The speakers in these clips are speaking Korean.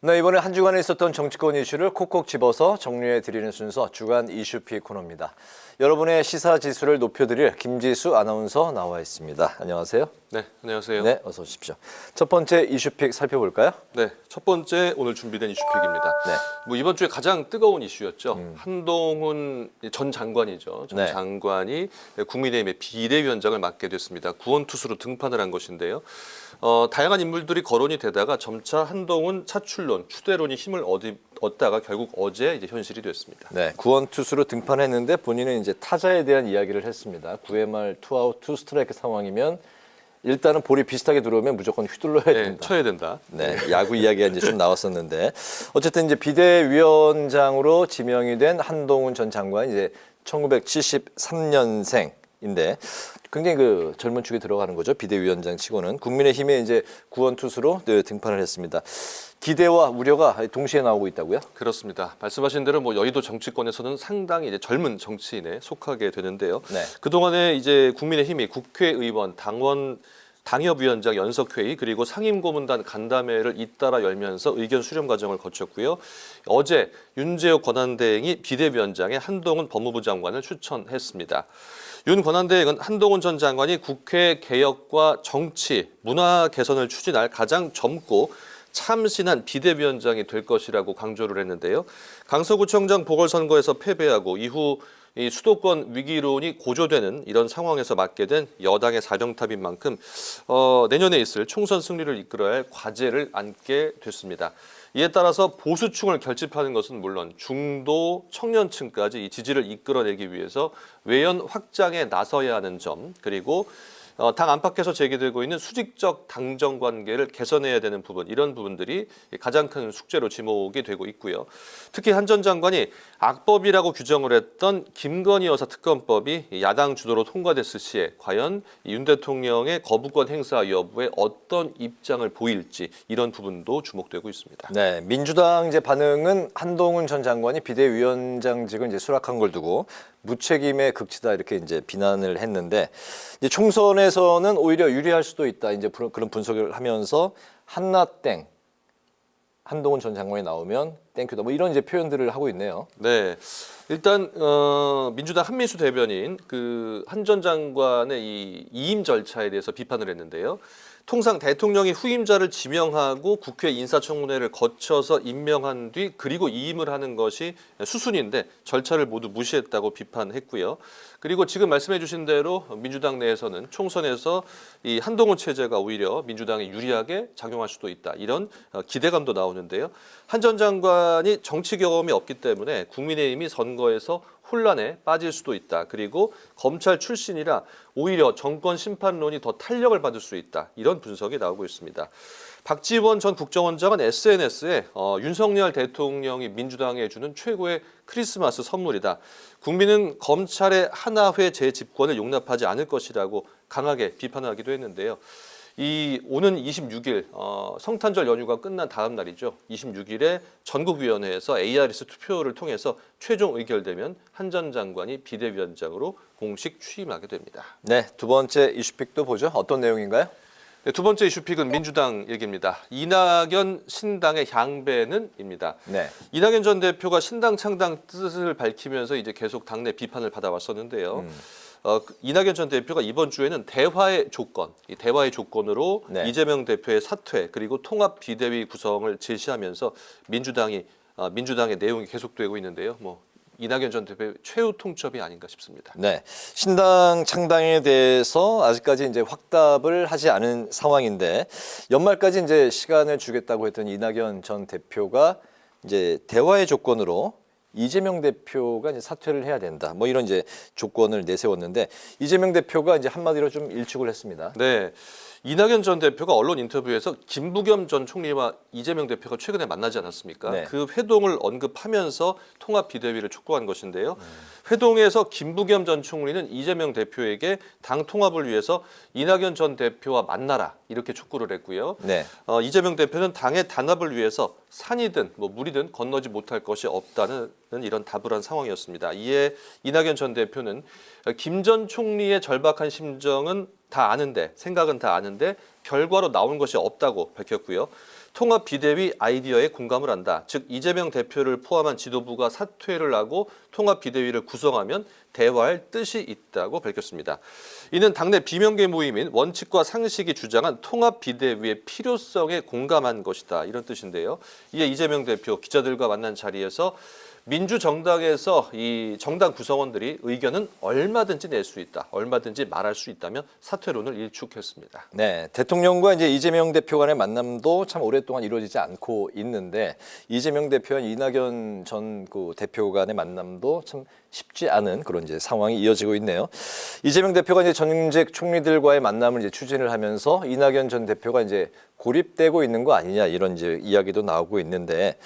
네, 이번에 한 주간에 있었던 정치권 이슈를 콕콕 집어서 정리해드리는 순서 주간 이슈픽 코너입니다. 여러분의 시사 지수를 높여드릴 김지수 아나운서 나와 있습니다. 안녕하세요. 네, 안녕하세요. 네, 어서 오십시오. 첫 번째 이슈픽 살펴볼까요? 네, 첫 번째 오늘 준비된 이슈픽입니다. 네. 뭐 이번 주에 가장 뜨거운 이슈였죠. 한동훈 전 장관이죠. 전 네. 장관이 국민의힘의 비대위원장을 맡게 됐습니다. 구원투수로 등판을 한 것인데요. 다양한 인물들이 거론이 되다가 점차 한동훈 차출론, 추대론이 힘을 얻다가 결국 어제 이제 현실이 됐습니다. 네, 구원투수로 등판했는데 본인은 이제 타자에 대한 이야기를 했습니다. 9회 말 투아웃 투 스트라이크 상황이면 일단은 볼이 비슷하게 들어오면 무조건 휘둘러야 네, 된다. 쳐야 된다. 네, 야구 이야기가 이제 좀 나왔었는데 어쨌든 이제 비대위원장으로 지명이 된 한동훈 전 장관 이제 1973년생인데 굉장히 그 젊은 축에 들어가는 거죠. 비대위원장 치고는 국민의힘에 이제 구원투수로 등판을 했습니다. 기대와 우려가 동시에 나오고 있다고요? 그렇습니다. 말씀하신 대로 뭐 여의도 정치권에서는 상당히 이제 젊은 정치인에 속하게 되는데요. 네. 그동안에 이제 국민의힘이 국회의원, 당협위원장 연석회의 그리고 상임고문단 간담회를 잇따라 열면서 의견 수렴 과정을 거쳤고요. 어제 윤재욱 권한대행이 비대위원장에 한동훈 법무부 장관을 추천했습니다. 윤 권한대행은 한동훈 전 장관이 국회 개혁과 정치, 문화 개선을 추진할 가장 젊고 참신한 비대위원장이 될 것이라고 강조를 했는데요. 강서구청장 보궐선거에서 패배하고 이후 이 수도권 위기론이 고조되는 이런 상황에서 맡게 된 여당의 사령탑인 만큼 내년에 있을 총선 승리를 이끌어야 할 과제를 안게 됐습니다. 이에 따라서 보수층을 결집하는 것은 물론 중도 청년층까지 이 지지를 이끌어내기 위해서 외연 확장에 나서야 하는 점, 그리고 당 안팎에서 제기되고 있는 수직적 당정 관계를 개선해야 되는 부분, 이런 부분들이 가장 큰 숙제로 지목이 되고 있고요. 특히 한 전 장관이 악법이라고 규정을 했던 김건희 여사 특검법이 야당 주도로 통과됐을 시에 과연 윤 대통령의 거부권 행사 여부에 어떤 입장을 보일지, 이런 부분도 주목되고 있습니다. 네, 민주당 이제 반응은 한동훈 전 장관이 비대위원장직을 이제 수락한 걸 두고 무책임의 극치다 이렇게 이제 비난을 했는데 이제 총선에서는 오히려 유리할 수도 있다 이제 그런 분석을 하면서 한나땡 한동훈 전 장관이 나오면 땡큐다 뭐 이런 이제 표현들을 하고 있네요. 네, 일단 민주당 한민수 대변인 그 한 전 장관의 이 이임 절차에 대해서 비판을 했는데요. 통상 대통령이 후임자를 지명하고 국회 인사청문회를 거쳐서 임명한 뒤 그리고 이임을 하는 것이 수순인데 절차를 모두 무시했다고 비판했고요. 그리고 지금 말씀해 주신 대로 민주당 내에서는 총선에서 이 한동훈 체제가 오히려 민주당에 유리하게 작용할 수도 있다, 이런 기대감도 나오는데요. 한 전 장관이 정치 경험이 없기 때문에 국민의힘이 선거에서 혼란에 빠질 수도 있다. 그리고 검찰 출신이라 오히려 정권 심판론이 더 탄력을 받을 수 있다. 이런 분석이 나오고 있습니다. 박지원 전 국정원장은 SNS에 윤석열 대통령이 민주당에 주는 최고의 크리스마스 선물이다. 국민은 검찰의 하나회 재집권을 용납하지 않을 것이라고 강하게 비판하기도 했는데요. 이 오는 26일 성탄절 연휴가 끝난 다음 날이죠. 26일에 전국위원회에서 ARS 투표를 통해서 최종 의결되면 한 전 장관이 비대위원장으로 공식 취임하게 됩니다. 네, 두 번째 이슈픽도 보죠. 어떤 내용인가요? 네, 두 번째 이슈픽은 민주당 얘기입니다. 이낙연 신당의 향배는입니다. 네. 이낙연 전 대표가 신당 창당 뜻을 밝히면서 이제 계속 당내 비판을 받아왔었는데요. 이낙연 전 대표가 이번 주에는 대화의 조건, 이 대화의 조건으로 네. 이재명 대표의 사퇴 그리고 통합 비대위 구성을 제시하면서 민주당의 내용이 계속되고 있는데요. 뭐 이낙연 전 대표의 최후 통첩이 아닌가 싶습니다. 네, 신당 창당에 대해서 아직까지 이제 확답을 하지 않은 상황인데 연말까지 이제 시간을 주겠다고 했던 이낙연 전 대표가 이제 대화의 조건으로 이재명 대표가 이제 사퇴를 해야 된다. 뭐 이런 이제 조건을 내세웠는데 이재명 대표가 이제 한마디로 좀 일축을 했습니다. 네. 이낙연 전 대표가 언론 인터뷰에서 김부겸 전 총리와 이재명 대표가 최근에 만나지 않았습니까? 네. 그 회동을 언급하면서 통합 비대위를 촉구한 것인데요. 회동에서 김부겸 전 총리는 이재명 대표에게 당 통합을 위해서 이낙연 전 대표와 만나라, 이렇게 촉구를 했고요. 네. 이재명 대표는 당의 단합을 위해서 산이든 뭐 물이든 건너지 못할 것이 없다는 이런 답을 한 상황이었습니다. 이에 이낙연 전 대표는 김 전 총리의 절박한 심정은 다 아는데, 생각은 다 아는데 결과로 나온 것이 없다고 밝혔고요. 통합 비대위 아이디어에 공감을 한다. 즉 이재명 대표를 포함한 지도부가 사퇴를 하고 통합 비대위를 구성하면 대화할 뜻이 있다고 밝혔습니다. 이는 당내 비명계 모임인 원칙과 상식이 주장한 통합 비대위의 필요성에 공감한 것이다. 이런 뜻인데요. 이에 이재명 대표 기자들과 만난 자리에서 민주정당에서 이 정당 구성원들이 의견은 얼마든지 낼 수 있다, 얼마든지 말할 수 있다며 사퇴론을 일축했습니다. 네, 대통령과 이제 이재명 대표 간의 만남도 참 오랫동안 이루어지지 않고 있는데 이재명 대표와 이낙연 전 그 대표 간의 만남도 참 쉽지 않은 그런 이제 상황이 이어지고 있네요. 이재명 대표가 이제 전직 총리들과의 만남을 이제 추진을 하면서 이낙연 전 대표가 이제 고립되고 있는 거 아니냐 이런 이제 이야기도 나오고 있는데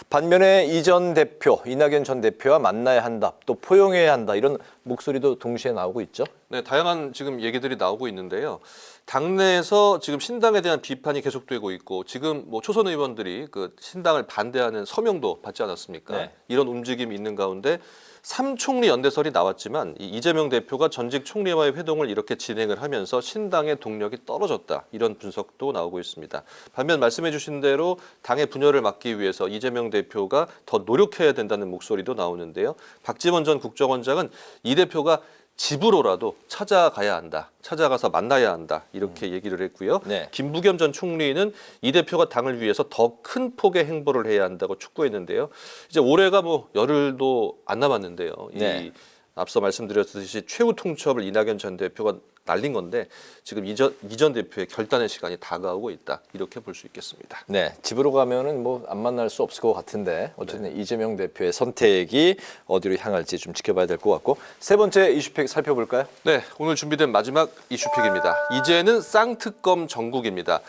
반면에 이 전 대표, 이낙연 전 대표와 만나야 한다, 또 포용해야 한다 이런 목소리도 동시에 나오고 있죠. 네, 다양한 지금 얘기들이 나오고 있는데요. 당내에서 지금 신당에 대한 비판이 계속되고 있고 지금 뭐 초선 의원들이 그 신당을 반대하는 서명도 받지 않았습니까? 네. 이런 움직임이 있는 가운데 3총리 연대설이 나왔지만 이재명 대표가 전직 총리와의 회동을 이렇게 진행을 하면서 신당의 동력이 떨어졌다. 이런 분석도 나오고 있습니다. 반면 말씀해 주신 대로 당의 분열을 막기 위해서 이재명 대표가 더 노력해야 된다는 목소리도 나오는데요. 박지원 전 국정원장은 이 대표가 집으로라도 찾아가야 한다. 찾아가서 만나야 한다. 이렇게 얘기를 했고요. 네. 김부겸 전 총리는 이 대표가 당을 위해서 더 큰 폭의 행보를 해야 한다고 촉구했는데요. 이제 올해가 뭐 열흘도 안 남았는데요. 네. 이 앞서 말씀드렸듯이 최후 통첩을 이낙연 전 대표가 날린 건데 지금 이 전 대표의 결단의 시간이 다가오고 있다. 이렇게 볼 수 있겠습니다. 네, 집으로 가면은 뭐 안 만날 수 없을 것 같은데 어쨌든 이재명 대표의 선택이 어디로 향할지 좀 지켜봐야 될 것 같고 세 번째 이슈팩 살펴볼까요? 네, 오늘 준비된 마지막 이슈픽입니다. 이제는 쌍특검 정국입니다.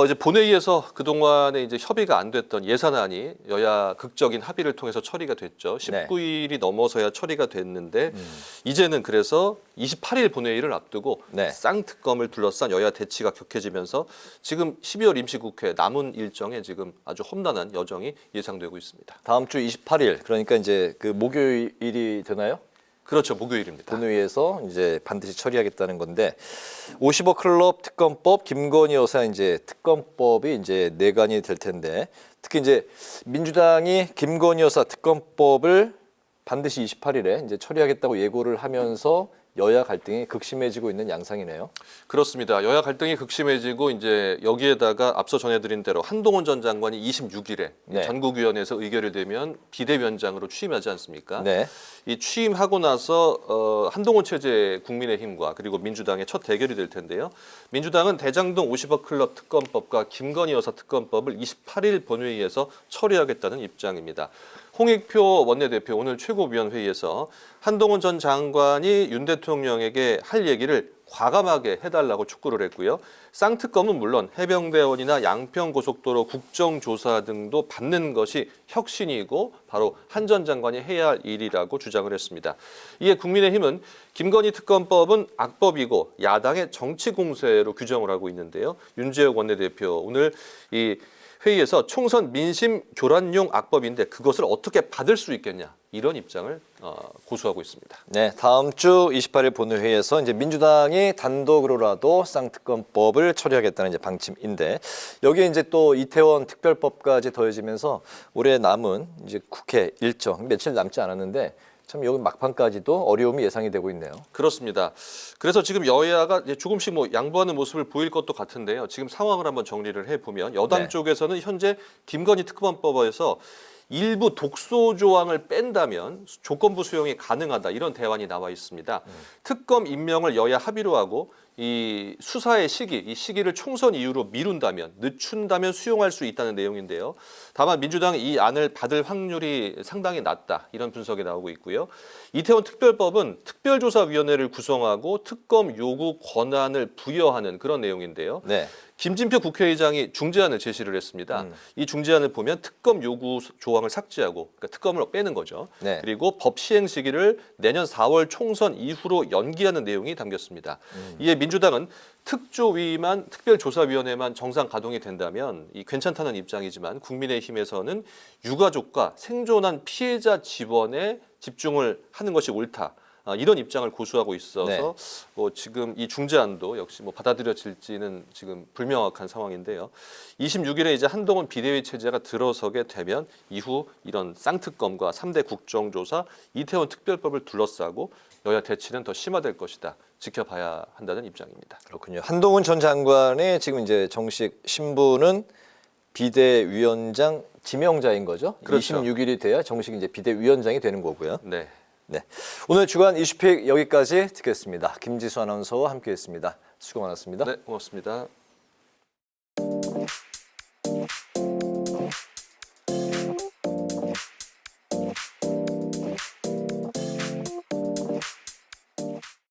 이제 본회의에서 그동안에 이제 협의가 안 됐던 예산안이 여야 극적인 합의를 통해서 처리가 됐죠. 19일이 넘어서야 처리가 됐는데 이제는 그래서 28일 본회의를 앞두고 네. 쌍특검을 둘러싼 여야 대치가 격해지면서 지금 12월 임시국회 남은 일정에 지금 아주 험난한 여정이 예상되고 있습니다. 다음 주 28일 그러니까 이제 그 목요일이 되나요? 그렇죠. 목요일입니다. 본회의에서 이제 반드시 처리하겠다는 건데 50억 클럽 특검법 김건희 여사 이제 특검법이 이제 내관이 될 텐데 특히 이제 민주당이 김건희 여사 특검법을 반드시 28일에 이제 처리하겠다고 예고를 하면서 여야 갈등이 극심해지고 있는 양상이네요. 그렇습니다. 여야 갈등이 극심해지고 이제 여기에다가 앞서 전해드린 대로 한동훈 전 장관이 26일에 네. 전국위원회에서 의결이 되면 비대위원장으로 취임하지 않습니까? 네. 이 취임하고 나서 한동훈 체제 국민의힘과 그리고 민주당의 첫 대결이 될 텐데요. 민주당은 대장동 50억 클럽 특검법과 김건희 여사 특검법을 28일 본회의에서 처리하겠다는 입장입니다. 홍익표 원내대표 오늘 최고위원회의에서 한동훈 전 장관이 윤 대통령에게 할 얘기를 과감하게 해달라고 촉구를 했고요. 쌍특검은 물론 해병대원이나 양평고속도로 국정조사 등도 받는 것이 혁신이고 바로 한 전 장관이 해야 할 일이라고 주장을 했습니다. 이에 국민의힘은 김건희 특검법은 악법이고 야당의 정치 공세로 규정을 하고 있는데요. 윤재욱 원내대표 오늘 이 회의에서 총선 민심 교란용 악법인데 그것을 어떻게 받을 수 있겠냐 이런 입장을 고수하고 있습니다. 네, 다음 주 28일 본회의에서 이제 민주당이 단독으로라도 쌍특검법을 처리하겠다는 이제 방침인데 여기에 이제 또 이태원 특별법까지 더해지면서 올해 남은 이제 국회 일정 며칠 남지 않았는데 참 여기 막판까지도 어려움이 예상이 되고 있네요. 그렇습니다. 그래서 지금 여야가 이제 조금씩 뭐 양보하는 모습을 보일 것도 같은데요. 지금 상황을 한번 정리를 해보면 여당 네. 쪽에서는 현재 김건희 특검법에서 일부 독소 조항을 뺀다면 조건부 수용이 가능하다 이런 대안이 나와 있습니다. 특검 임명을 여야 합의로 하고 이 수사의 시기, 이 시기를 총선 이후로 미룬다면, 늦춘다면 수용할 수 있다는 내용인데요. 다만 민주당이 이 안을 받을 확률이 상당히 낮다 이런 분석이 나오고 있고요. 이태원 특별법은 특별조사위원회를 구성하고 특검 요구 권한을 부여하는 그런 내용인데요. 네. 김진표 국회의장이 중재안을 제시를 했습니다. 이 중재안을 보면 특검 요구 조항을 삭제하고 그러니까 특검을 빼는 거죠. 네. 그리고 법 시행 시기를 내년 4월 총선 이후로 연기하는 내용이 담겼습니다. 이에 민주당은 특조위만 특별조사위원회만 정상 가동이 된다면 이 괜찮다는 입장이지만 국민의힘에서는 유가족과 생존한 피해자 지원에 집중을 하는 것이 옳다. 이런 입장을 고수하고 있어서 네. 뭐 지금 이 중재안도 역시 뭐 받아들여질지는 지금 불명확한 상황인데요. 26일에 이제 한동훈 비대위 체제가 들어서게 되면 이후 이런 쌍특검과 3대 국정조사, 이태원 특별법을 둘러싸고 여야 대치는 더 심화될 것이다. 지켜봐야 한다는 입장입니다. 그렇군요. 한동훈 전 장관의 지금 이제 정식 신분은 비대위원장 지명자인 거죠. 그렇죠. 26일이 돼야 정식 이제 비대위원장이 되는 거고요. 네. 네. 오늘 주간 이슈픽 여기까지 듣겠습니다. 김지수 아나운서와 함께했습니다. 수고 많았습니다. 네, 고맙습니다.